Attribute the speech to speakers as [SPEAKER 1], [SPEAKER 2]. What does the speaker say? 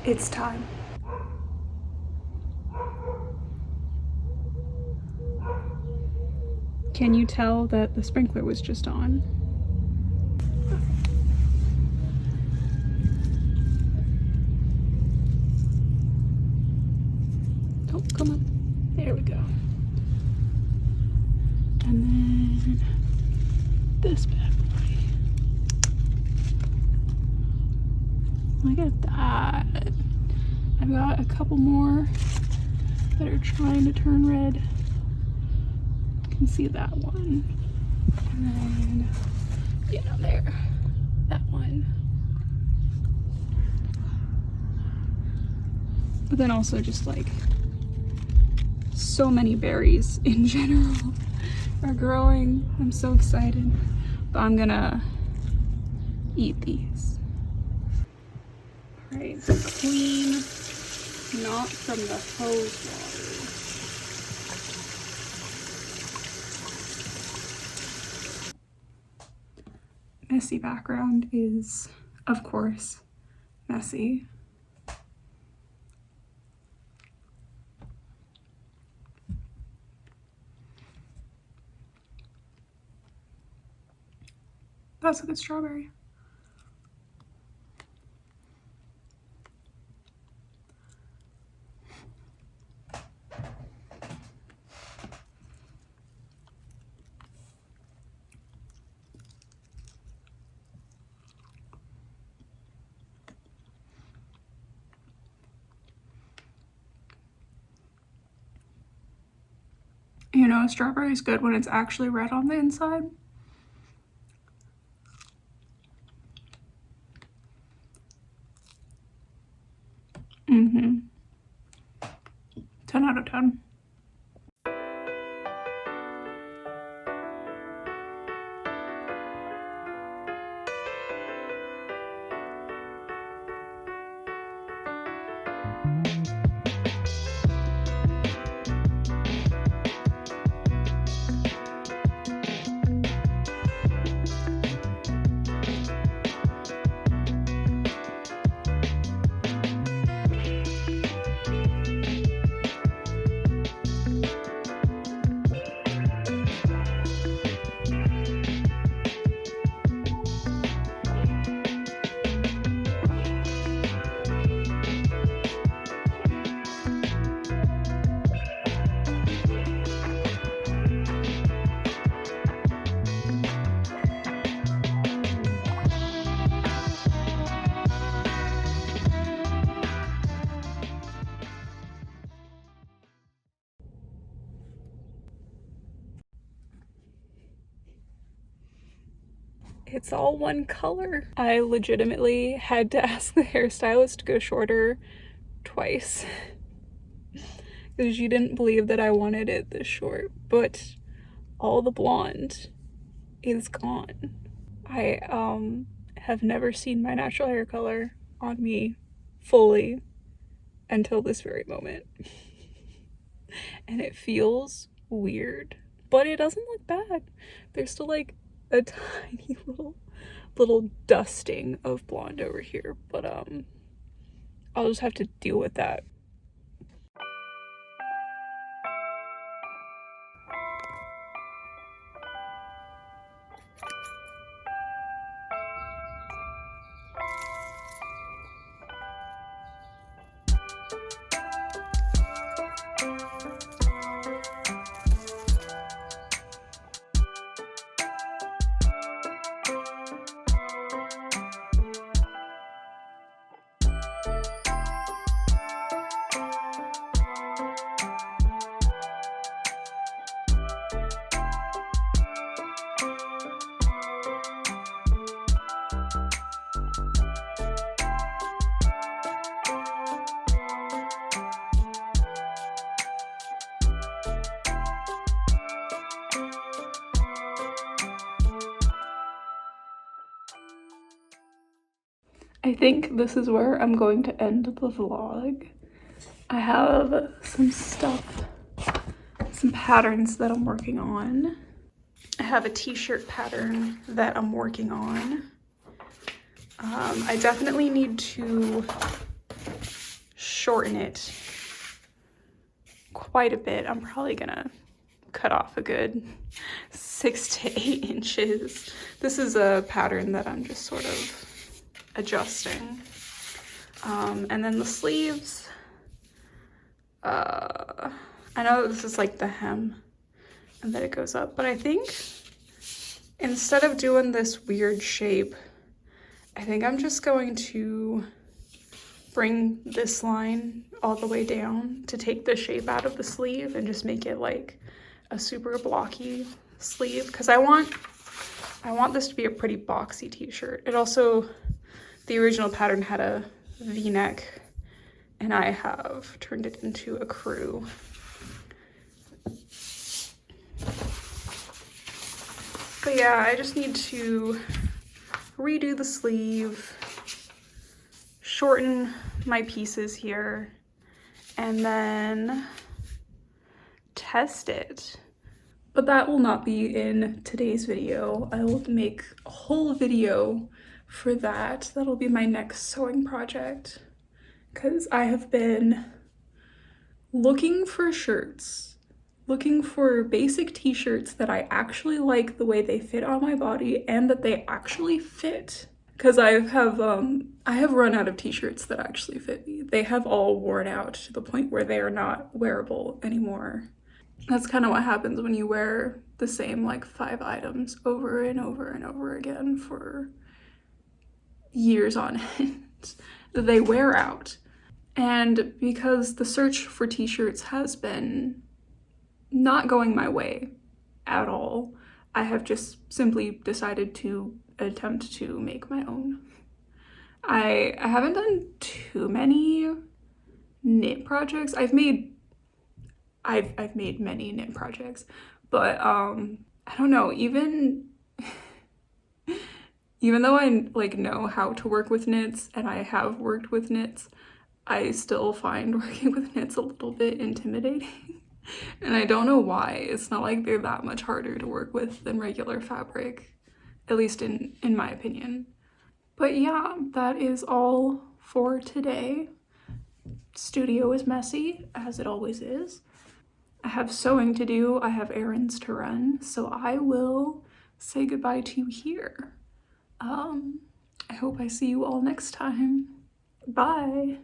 [SPEAKER 1] It's time. Can you tell that the sprinkler was just on? Oh, come on. There we go. And then this bad boy. Look at that. I've got a couple more that are trying to turn red. You can see that one. And then, you know, there. That one. But then also just like so many berries in general are growing. I'm so excited. But I'm gonna eat these. Alright, so clean, not from the hose water. Messy background is, of course, messy. That's a good strawberry. You know, a strawberry is good when it's actually red on the inside. Mm-hmm. 10 out of 10. It's all one color. I legitimately had to ask the hairstylist to go shorter twice because she didn't believe that I wanted it this short, but all the blonde is gone. I have never seen my natural hair color on me fully until this very moment. And it feels weird, but it doesn't look bad. There's still like a tiny little dusting of blonde over here, but I'll just have to deal with that. I think this is where I'm going to end the vlog. I have some stuff, some patterns that I'm working on. I have a t-shirt pattern that I'm working on. I definitely need to shorten it quite a bit. I'm probably gonna cut off a good 6 to 8 inches. This is a pattern that I'm just sort of adjusting. And then the sleeves, I know this is like the hem and then it goes up, but I think instead of doing this weird shape, I think I'm just going to bring this line all the way down to take the shape out of the sleeve and just make it like a super blocky sleeve, because I want this to be a pretty boxy t-shirt. It also, the original pattern had a V-neck and I have turned it into a crew. But yeah, I just need to redo the sleeve, shorten my pieces here, and then test it. But that will not be in today's video. I will make a whole video for that. That'll be my next sewing project, because I have been looking for shirts, looking for basic t-shirts that I actually like the way they fit on my body and that they actually fit. Because I have run out of t-shirts that actually fit me. They have all worn out to the point where they are not wearable anymore. That's kind of what happens when you wear the same like 5 items over and over and over again for years on end. They wear out. And because the search for t-shirts has been not going my way at all, I have just simply decided to attempt to make my own. I haven't done too many knit projects. I've made many knit projects, but I don't know, even though I like know how to work with knits and I have worked with knits, I still find working with knits a little bit intimidating. And I don't know why. It's not like they're that much harder to work with than regular fabric, at least in my opinion. But yeah, that is all for today. Studio is messy, as it always is. I have sewing to do, I have errands to run, so I will say goodbye to you here. I hope I see you all next time. Bye.